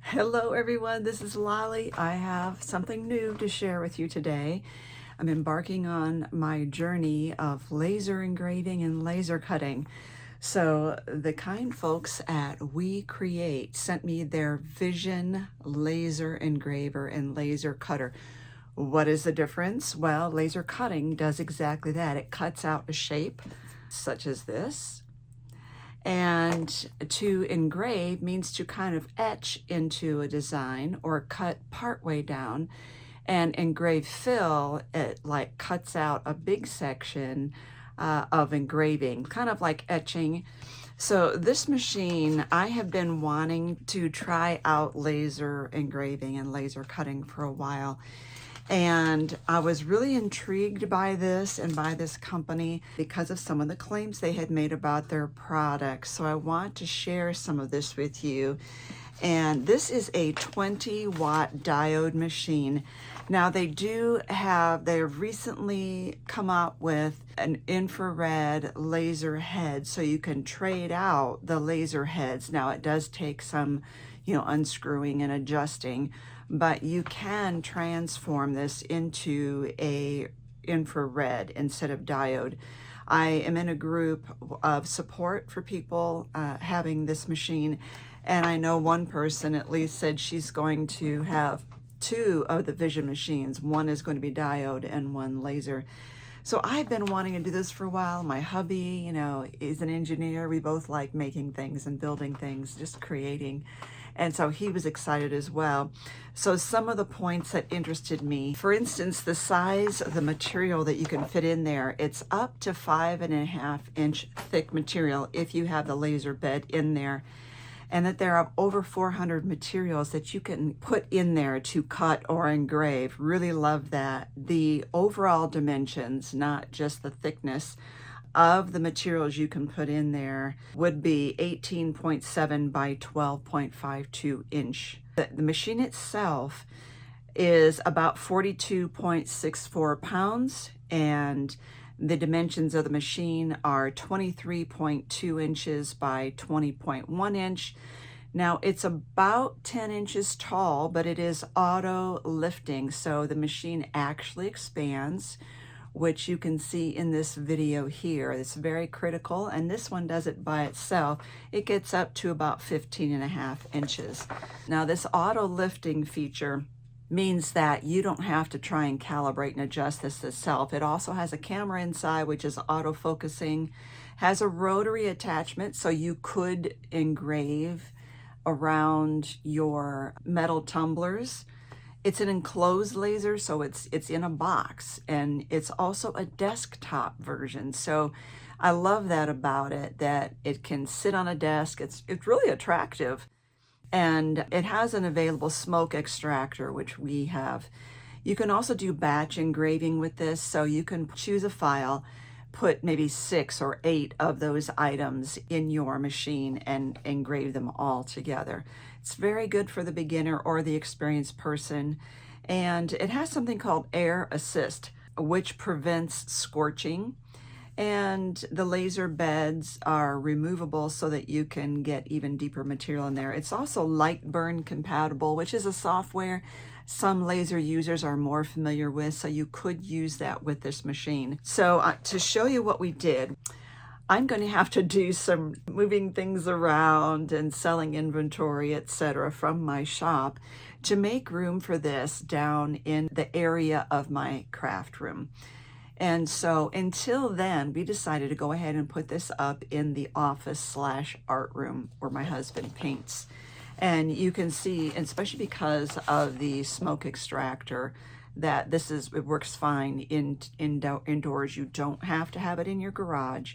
Hello everyone, this is Lolly. I have something new to share with you today. I'm embarking on my journey of laser engraving and laser cutting. So the kind folks at WeCreat sent me their Vision Laser Engraver and Laser Cutter. What is the difference? Well, laser cutting does exactly that. It cuts out a shape such as this. And to engrave means to kind of etch into a design or cut partway down. And engrave fill, it like cuts out a big section of engraving, kind of like etching. So this machine, I have been wanting to try out laser engraving and laser cutting for a while. And I was really intrigued by this and by this company because of some of the claims they had made about their products. So I want to share some of this with you. And this is a 20-watt diode machine. Now they've recently come out with an infrared laser head, so you can trade out the laser heads. Now it does take some, unscrewing and adjusting, but you can transform this into a infrared instead of diode. I am in a group of support for people having this machine, and I know one person at least said she's going to have two of the Vision machines. One is going to be diode and one laser. So I've been wanting to do this for a while. My hubby, is an engineer. We both like making things and building things, just creating. And so he was excited as well. So some of the points that interested me, for instance, the size of the material that you can fit in there, it's up to 5.5-inch thick material if you have the laser bed in there. And that there are over 400 materials that you can put in there to cut or engrave. Really love that. The overall dimensions, not just the thickness of the materials you can put in there, would be 18.7 by 12.52 inch. The machine itself is about 42.64 pounds, and the dimensions of the machine are 23.2 inches by 20.1 inch. Now it's about 10 inches tall, but it is auto lifting, so the machine actually expands, which you can see in this video here. It's very critical, and this one does it by itself. It gets up to about 15.5 inches. Now this auto lifting feature means that you don't have to try and calibrate and adjust this itself. It also has a camera inside, which is auto-focusing, has a rotary attachment, so you could engrave around your metal tumblers. It's an enclosed laser, so it's in a box, and it's also a desktop version. So I love that about it, that it can sit on a desk. It's really attractive. And it has an available smoke extractor, which we have. You can also do batch engraving with this, so you can choose a file, put maybe 6 or 8 of those items in your machine and engrave them all together. It's very good for the beginner or the experienced person. And it has something called air assist, which prevents scorching. And the laser beds are removable so that you can get even deeper material in there. It's also light burn compatible, which is a software some laser users are more familiar with, so you could use that with this machine. So to show you what we did, I'm going to have to do some moving things around and selling inventory, etc., from my shop to make room for this down in the area of my craft room. And so until then, we decided to go ahead and put this up in the office/art room where my husband paints. And you can see, especially because of the smoke extractor, that it works fine indoors. You don't have to have it in your garage.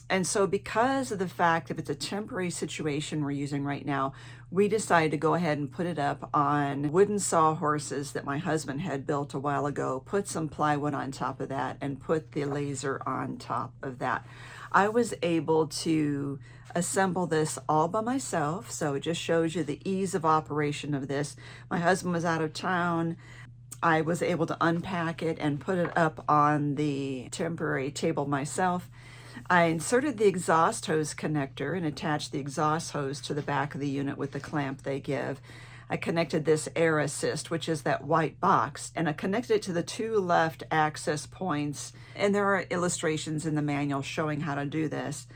And so because of the fact that it's a temporary situation we're using right now, we decided to go ahead and put it up on wooden sawhorses that my husband had built a while ago, put some plywood on top of that, and put the laser on top of that. I was able to assemble this all by myself, so it just shows you the ease of operation of this. My husband was out of town. I was able to unpack it and put it up on the temporary table myself. I inserted the exhaust hose connector and attached the exhaust hose to the back of the unit with the clamp they give. I connected this air assist, which is that white box, and I connected it to the 2 left access points. And there are illustrations in the manual showing how to do this.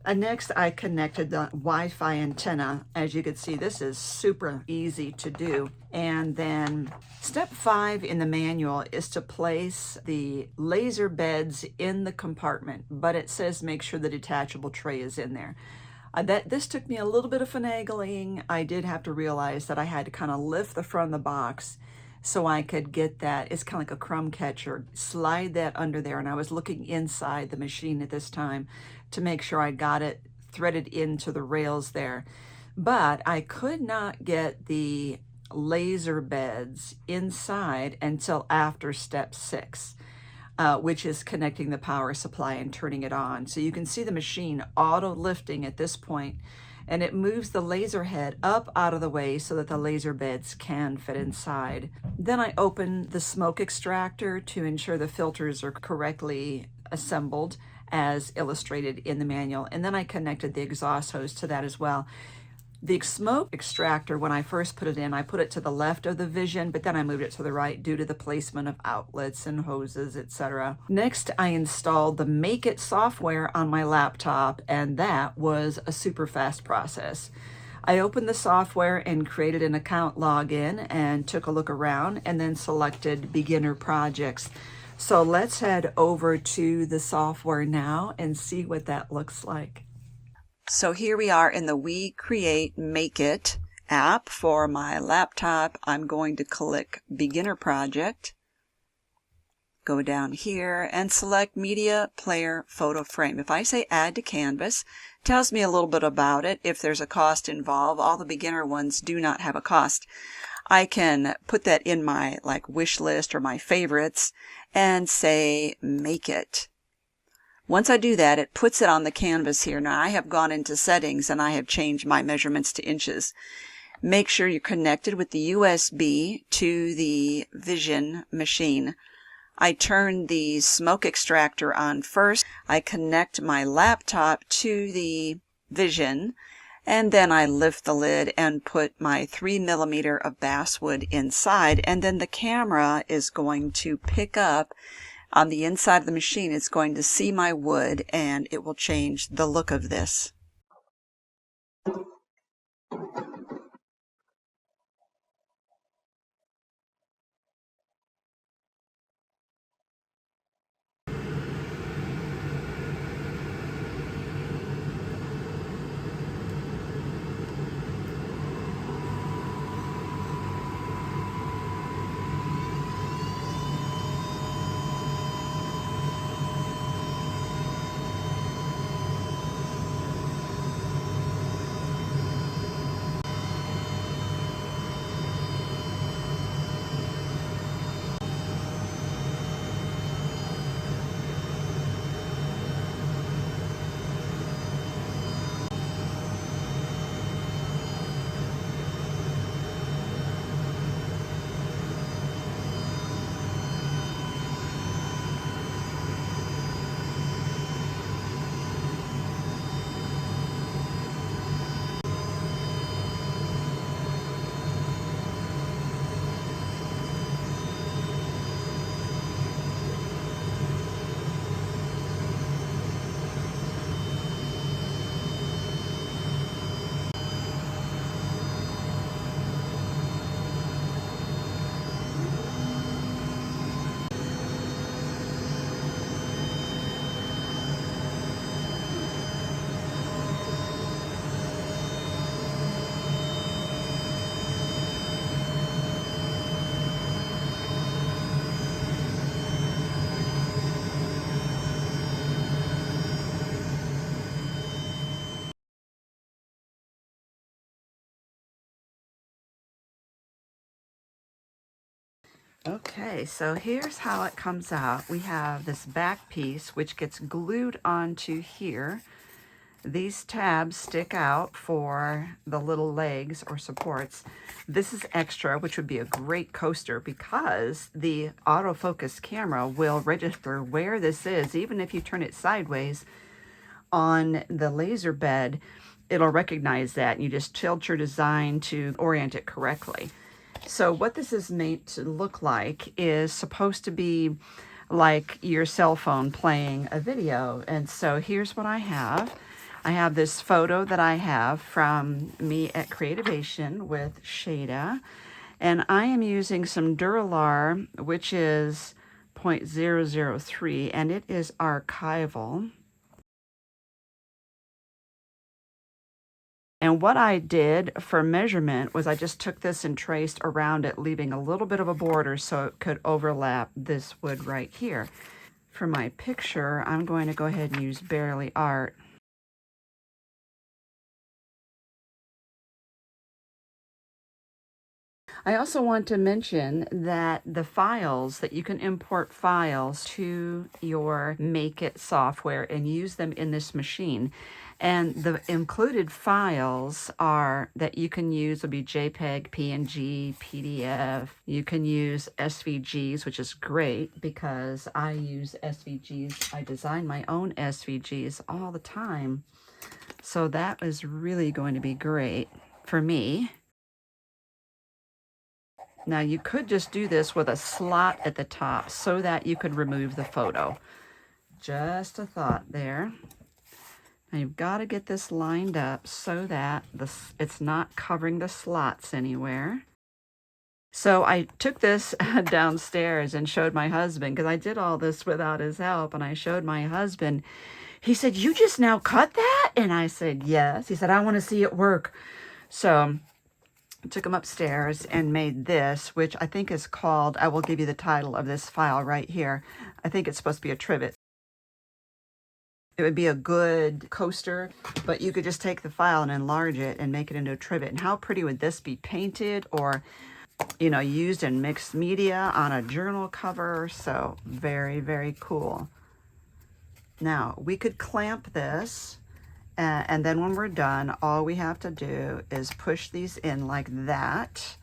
Next, I connected the Wi-Fi antenna. As you can see, this is super easy to do. And then step 5 in the manual is to place the laser beds in the compartment, but it says make sure the detachable tray is in there. This took me a little bit of finagling. I did have to realize that I had to kind of lift the front of the box so I could get that. It's kind of like a crumb catcher. Slide that under there, and I was looking inside the machine at this time to make sure I got it threaded into the rails there. But I could not get the laser beds inside until after step 6. Which is connecting the power supply and turning it on. So you can see the machine auto lifting at this point, and it moves the laser head up out of the way so that the laser beds can fit inside. Then I open the smoke extractor to ensure the filters are correctly assembled as illustrated in the manual, and then I connected the exhaust hose to that as well. The smoke extractor, when I first put it in, I put it to the left of the Vision, but then I moved it to the right due to the placement of outlets and hoses, etc. Next, I installed the Make It software on my laptop, and that was a super fast process. I opened the software and created an account login and took a look around and then selected beginner projects. So let's head over to the software now and see what that looks like. So here we are in the WeCreat Make It app for my laptop. I'm going to click Beginner Project, go down here and select Media Player Photo Frame. If I say Add to Canvas, it tells me a little bit about it. If there's a cost involved, all the beginner ones do not have a cost. I can put that in my wish list or my favorites and say Make It. Once I do that, it puts it on the canvas here. Now I have gone into settings and I have changed my measurements to inches. Make sure you're connected with the USB to the Vision machine. I turn the smoke extractor on first. I connect my laptop to the Vision, and then I lift the lid and put my 3mm of basswood inside, and then the camera is going to pick up on the inside of the machine. It's going to see my wood and it will change the look of this. Okay, so here's how it comes out. We have this back piece which gets glued onto here. These tabs stick out for the little legs or supports. This is extra, which would be a great coaster because the autofocus camera will register where this is, even if you turn it sideways on the laser bed. it'll recognize that, and you just tilt your design to orient it correctly. So what this is meant to look like is supposed to be like your cell phone playing a video. And so here's what I have. I have this photo that I have from me at Creativation with Shada, and I am using some Duralar, which is 0.003, and it is archival. And what I did for measurement was I just took this and traced around it, leaving a little bit of a border so it could overlap this wood right here. For my picture, I'm going to go ahead and use Barely Art. I also want to mention that the files, that you can import files to your Make It software and use them in this machine. And the included files are that you can use will be JPEG, PNG, PDF. You can use SVGs, which is great because I use SVGs. I design my own SVGs all the time. So that is really going to be great for me. Now you could just do this with a slot at the top so that you could remove the photo. Just a thought there. Now you've got to get this lined up so that it's not covering the slots anywhere. So I took this downstairs and showed my husband, because I did all this without his help, and I showed my husband. He said, "You just now cut that?" And I said, "Yes." He said, "I want to see it work." So took him upstairs and made this, which I think is called, I will give you the title of this file right here. I think it's supposed to be a trivet. It would be a good coaster, but you could just take the file and enlarge it and make it into a trivet. And how pretty would this be painted or, you know, used in mixed media on a journal cover? So very, very cool. Now we could clamp this. And then when we're done, all we have to do is push these in like that.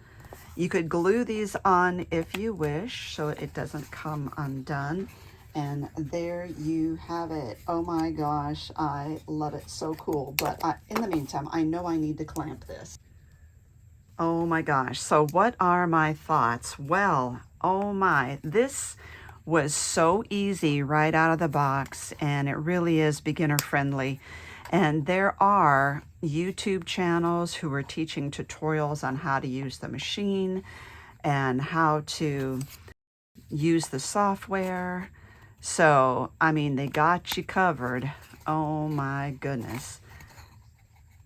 You could glue these on if you wish, so it doesn't come undone. And there you have it. Oh my gosh, I love it. So cool. But in the meantime, I know I need to clamp this. Oh my gosh. So what are my thoughts? Well, oh my, this was so easy right out of the box, and it really is beginner friendly. And there are YouTube channels who are teaching tutorials on how to use the machine and how to use the software. So, I mean, they got you covered. Oh my goodness.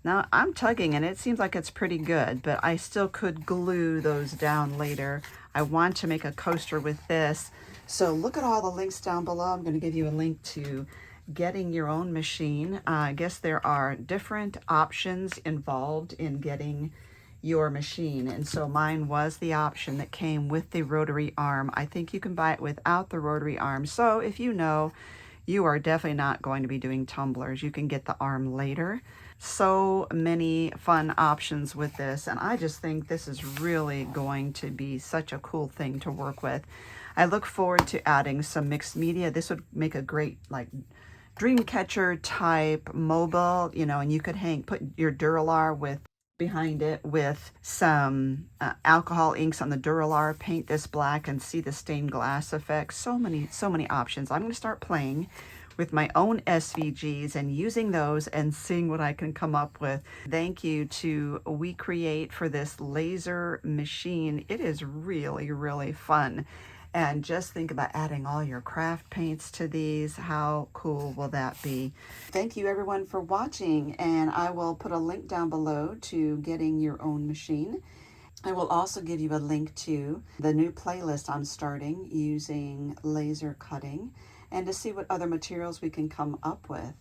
Now I'm tugging and it seems like it's pretty good, but I still could glue those down later. I want to make a coaster with this. So look at all the links down below. I'm going to give you a link to getting your own machine. I guess there are different options involved in getting your machine, and so mine was the option that came with the rotary arm. I think you can buy it without the rotary arm. So if you know you are definitely not going to be doing tumblers, you can get the arm later. So many fun options with this, and I just think this is really going to be such a cool thing to work with. I look forward to adding some mixed media. This would make a great like dream catcher type mobile, you know, and you could put your Duralar with behind it with some alcohol inks on the Duralar, paint this black and see the stained glass effect. So many options. I'm going to start playing with my own SVGs and using those and seeing what I can come up with. Thank you to WeCreat for this laser machine. It is really, really fun. And just think about adding all your craft paints to these. How cool will that be? Thank you everyone for watching, and I will put a link down below to getting your own machine. I will also give you a link to the new playlist I'm starting using laser cutting, and to see what other materials we can come up with.